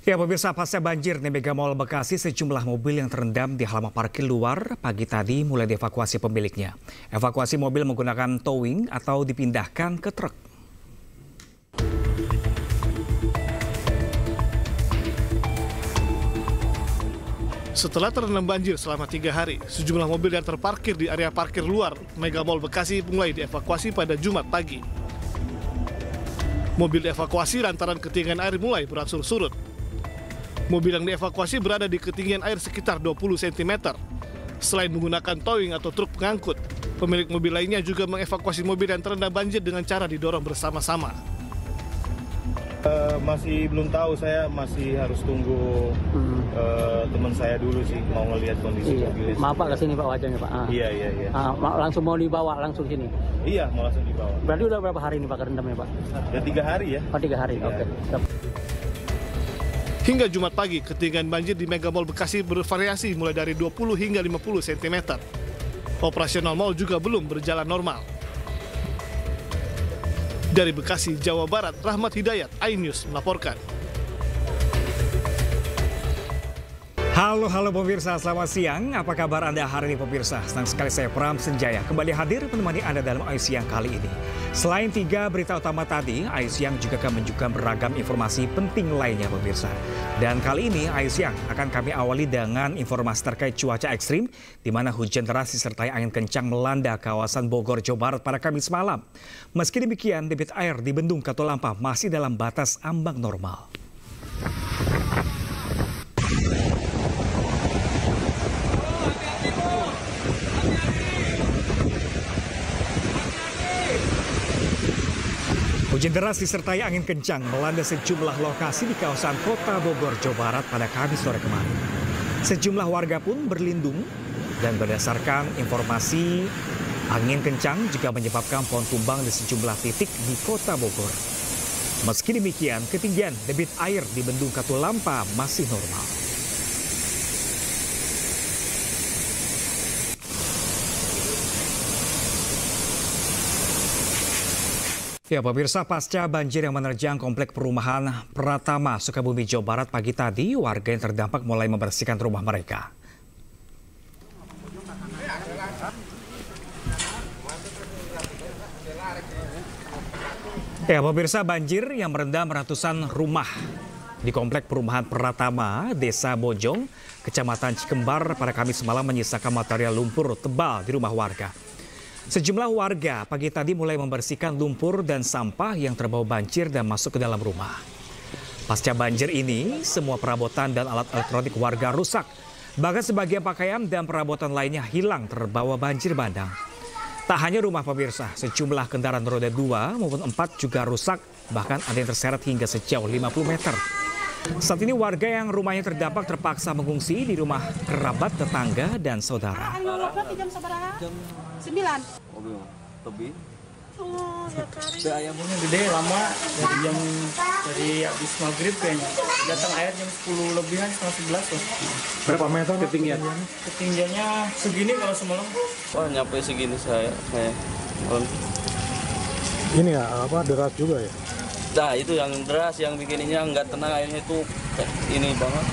Ya, pemirsa, pasca banjir di Mega Mall Bekasi, sejumlah mobil yang terendam di halaman parkir luar pagi tadi mulai dievakuasi pemiliknya. Evakuasi mobil menggunakan towing atau dipindahkan ke truk. Setelah terendam banjir selama 3 hari, sejumlah mobil yang terparkir di area parkir luar Mega Mall Bekasi mulai dievakuasi pada Jumat pagi. Mobil dievakuasi lantaran ketinggian air mulai berangsur surut. Mobil yang dievakuasi berada di ketinggian air sekitar 20 cm. Selain menggunakan towing atau truk pengangkut, pemilik mobil lainnya juga mengevakuasi mobil yang terendam banjir dengan cara didorong bersama-sama. Masih belum tahu, saya masih harus tunggu teman saya dulu sih, mau ngelihat kondisi mobilnya. Maaf Pak, kesini Pak wajahnya Pak. Iya. Langsung mau dibawa langsung sini? Iya, mau langsung dibawa. Berarti udah berapa hari ini Pak kerendamnya Pak? Ya 3 hari ya. Oh 3 hari, oke. Hingga Jumat pagi, ketinggian banjir di Mega Mall Bekasi bervariasi mulai dari 20 hingga 50 cm. Operasional mal juga belum berjalan normal. Dari Bekasi, Jawa Barat, Rahmat Hidayat, iNews melaporkan. Halo pemirsa, selamat siang. Apa kabar Anda hari ini pemirsa? Senang sekali saya Pram Senjaya kembali hadir menemani Anda dalam Ayu Siang kali ini. Selain 3 berita utama tadi, Ayu Siang juga akan menunjukkan beragam informasi penting lainnya pemirsa. Dan kali ini Ayu Siang akan kami awali dengan informasi terkait cuaca ekstrim, di mana hujan deras disertai angin kencang melanda kawasan Bogor, Jawa Barat pada Kamis malam. Meski demikian, debit air di Bendung Katulampa masih dalam batas ambang normal. Hujan deras disertai angin kencang melanda sejumlah lokasi di kawasan kota Bogor, Jawa Barat pada Kamis sore kemarin. Sejumlah warga pun berlindung dan berdasarkan informasi, angin kencang juga menyebabkan pohon tumbang di sejumlah titik di kota Bogor. Meski demikian, ketinggian debit air di Bendung Katulampa masih normal. Ya pemirsa, pasca banjir yang menerjang komplek perumahan Pratama, Sukabumi, Jawa Barat pagi tadi, warga yang terdampak mulai membersihkan rumah mereka. Ya pemirsa, banjir yang merendam ratusan rumah di komplek perumahan Pratama, Desa Bojong, Kecamatan Cikembar pada Kamis malam menyisakan material lumpur tebal di rumah warga. Sejumlah warga pagi tadi mulai membersihkan lumpur dan sampah yang terbawa banjir dan masuk ke dalam rumah. Pasca banjir ini, semua perabotan dan alat elektronik warga rusak. Bahkan sebagian pakaian dan perabotan lainnya hilang terbawa banjir bandang. Tak hanya rumah pemirsa, sejumlah kendaraan roda 2 maupun 4 juga rusak. Bahkan ada yang terseret hingga sejauh 50 meter. Saat ini warga yang rumahnya terdampak terpaksa mengungsi di rumah kerabat, tetangga, dan saudara. Jam 9. Lebih. Oh, Ayamnya gede lama dari habis maghrib kayaknya. Datang air jam 10 lebihan, setengah 11 loh. Berapa meter ketinggian? Ketinggiannya segini kalau semalam. Wah, nyampe segini saya. Ini ya, deras juga ya? Nah, itu yang deras, yang bikinnya nggak tenang, airnya itu ini banget.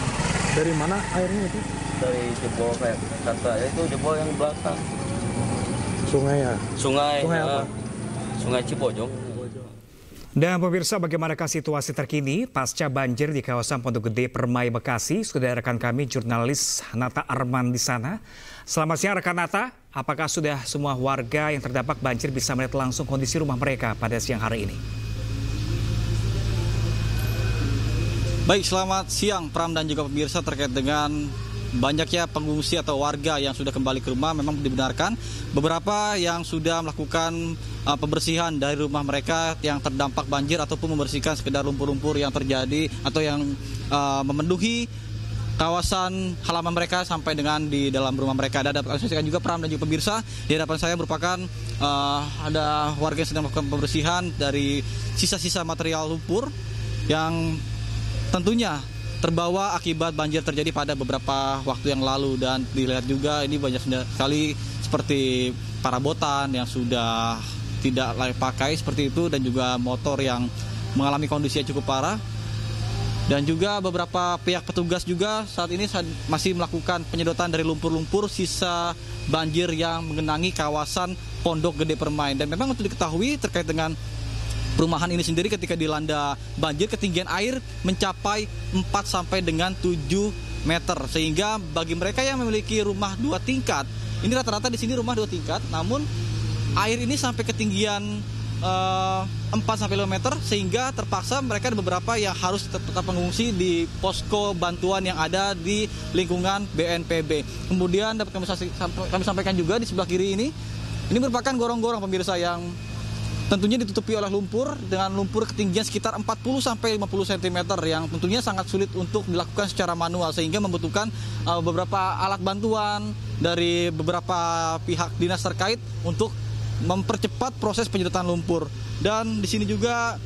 Dari mana airnya itu? Dari jebol kayak kata, itu jebol yang belakang. Sungai ya? Sungai apa? Sungai Cibojong. Dan pemirsa, bagaimanakah situasi terkini pasca banjir di kawasan Pondok Gede, Permai, Bekasi? Sudah rekan kami jurnalis Nata Arman di sana. Selamat siang rekan Nata, apakah sudah semua warga yang terdampak banjir bisa melihat langsung kondisi rumah mereka pada siang hari ini? Baik, selamat siang Pram dan juga pemirsa. Terkait dengan banyaknya pengungsi atau warga yang sudah kembali ke rumah, memang dibenarkan beberapa yang sudah melakukan pembersihan dari rumah mereka yang terdampak banjir ataupun membersihkan sekedar lumpur-lumpur yang terjadi atau yang memenuhi kawasan halaman mereka sampai dengan di dalam rumah mereka. Dan dapat saya sampaikan juga Pram dan juga pemirsa, di hadapan saya merupakan ada warga yang sedang melakukan pembersihan dari sisa-sisa material lumpur yang tentunya terbawa akibat banjir terjadi pada beberapa waktu yang lalu. Dan dilihat juga ini banyak sekali seperti perabotan yang sudah tidak layak pakai seperti itu, dan juga motor yang mengalami kondisi yang cukup parah. Dan juga beberapa pihak petugas juga saat ini masih melakukan penyedotan dari lumpur-lumpur sisa banjir yang mengenangi kawasan Pondok Gede Permai. Dan memang untuk diketahui terkait dengan perumahan ini sendiri ketika dilanda banjir, ketinggian air mencapai 4 sampai dengan 7 meter. Sehingga bagi mereka yang memiliki rumah 2 tingkat, ini rata-rata di sini rumah 2 tingkat, namun air ini sampai ketinggian 4 sampai 5 meter, sehingga terpaksa mereka ada beberapa yang harus tetap mengungsi di posko bantuan yang ada di lingkungan BNPB. Kemudian dapat kami sampaikan juga di sebelah kiri ini merupakan gorong-gorong pemirsa yang tentunya ditutupi oleh lumpur dengan lumpur ketinggian sekitar 40 sampai 50 cm yang tentunya sangat sulit untuk dilakukan secara manual, sehingga membutuhkan beberapa alat bantuan dari beberapa pihak dinas terkait untuk mempercepat proses penyedotan lumpur. Dan di sini juga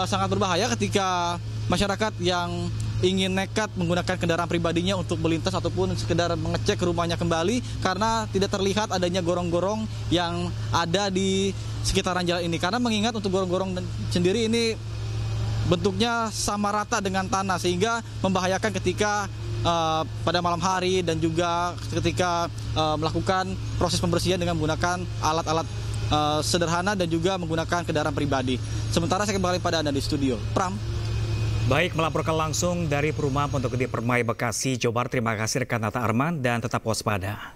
sangat berbahaya ketika masyarakat yang ingin nekat menggunakan kendaraan pribadinya untuk melintas ataupun sekedar mengecek rumahnya kembali, karena tidak terlihat adanya gorong-gorong yang ada di sekitaran jalan ini. Karena mengingat untuk gorong-gorong sendiri ini bentuknya sama rata dengan tanah, sehingga membahayakan ketika pada malam hari dan juga ketika melakukan proses pembersihan dengan menggunakan alat-alat sederhana dan juga menggunakan kendaraan pribadi. Sementara saya kembali pada Anda di studio. Pram. Baik, melaporkan langsung dari perumahan Pondok Gede Permai, Bekasi, Jawa Barat. Terima kasih rekan Nata Arman dan tetap waspada.